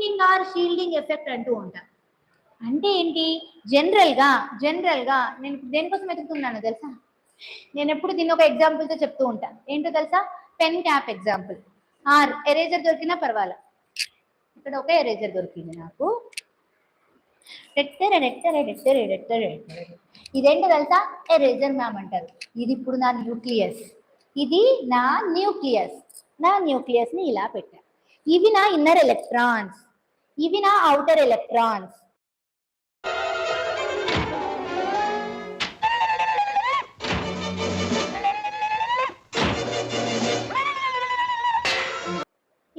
Screening are shielding effect అంటూ ఉంటాం. అంటే ఏంటి? జనరల్గా నేను దేనికోసం వెతుకుతున్నాను తెలుసా? నేను ఎప్పుడు దీన్ని ఒక ఎగ్జాంపుల్తో చెప్తూ ఉంటాను. ఏంటో తెలుసా? Pen cap example. Or eraser దొరికినా పర్వాలా. ఇక్కడ ఒక ఎరేజర్ దొరికింది నాకు. ఇదేంటో తెలుసా? ఎరేజర్ మ్యామ్ అంటారు. ఇది ఇప్పుడు నా న్యూక్లియస్. ఇది నా న్యూక్లియస్. నా న్యూక్లియస్ని ఇలా పెట్టాను. ఇవి నా ఇన్నర్ ఎలక్ట్రాన్స్, ఇవి నా అవుటర్ ఎలక్ట్రాన్స్.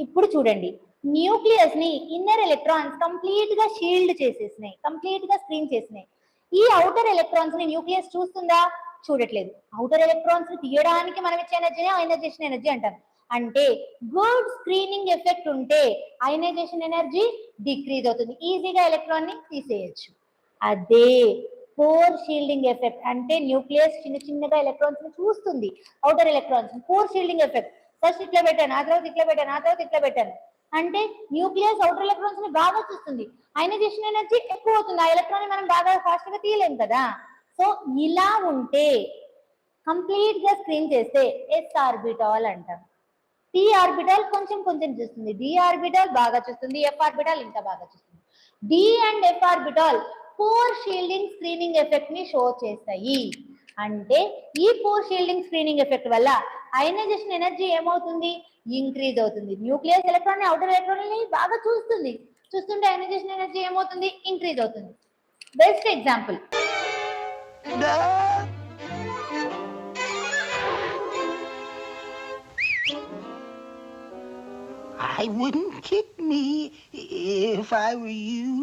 ఇప్పుడు చూడండి, న్యూక్లియస్ ని ఇన్నర్ ఎలక్ట్రాన్స్ కంప్లీట్ గా షీల్డ్ చేసేసినాయి, కంప్లీట్ గా స్క్రీన్ చేసినాయి. ఈ అవుటర్ ఎలక్ట్రాన్స్ ని న్యూక్లియస్ చూస్తుందా? చూడట్లేదు. అవుటర్ ఎలక్ట్రాన్స్ ని తీయడానికి మనం ఇచ్చే ఎనర్జీని అయనైజేషన్ ఎనర్జీ అంటారు. అంటే గుడ్ స్క్రీనింగ్ ఎఫెక్ట్ ఉంటే అయనైజేషన్ ఎనర్జీ డిక్రీజ్ అవుతుంది, ఈజీగా ఎలక్ట్రాన్ ని తీసేయచ్చు. అదే పోర్ షీల్డింగ్ ఎఫెక్ట్ అంటే న్యూక్లియస్ చిన్న చిన్నగా ఎలక్ట్రాన్స్ ని చూస్తుంది, outer electrons. Poor shielding effect, first ఇట్లా పెట్టాను, ఆ తర్వాత ఇట్లా పెట్టాను, ఆ తర్వాత ఇట్లా పెట్టాను అంటే న్యూక్లియస్ అవుటర్ ఎలక్ట్రాన్స్ ని బాగా చూస్తుంది, అయనైజేషన్ ఎనర్జీ ఎక్కువ అవుతుంది. ఆ ఎలక్ట్రాన్ ని మనం బాగా ఫాస్ట్ గా తీయలేం కదా. సో ఇలా ఉంటే కంప్లీట్ గా స్క్రీన్ చేస్తే ఎస్ ఆర్బిటాల్ అంటాం. పి ఆర్బిటాల్ కొంచెం కొంచెం చూస్తుంది, డి ఆర్బిటాల్ బాగా చూస్తుంది, ఎఫ్ ఆర్బిటాల్ ఇంకా బాగా చూస్తుంది. D and F orbital poor shielding screening effect ని షో చేస్తాయి. అంటే ఈ పోర్ షీల్డింగ్ స్క్రీనింగ్ ఎఫెక్ట్ వల్ల అయనైజేషన్ ఎనర్జీ ఏమవుతుంది? ఇంక్రీజ్ అవుతుంది. న్యూక్లియస్ ఎలక్ట్రాన్ ని అవుటర్ ఎలక్ట్రాన్ ని బాగా చూస్తుంది, చూస్తుంటే అయనైజేషన్ ఎనర్జీ ఏమవుతుంది? ఇంక్రీజ్ అవుతుంది. Best example. I wouldn't kick me if I were you.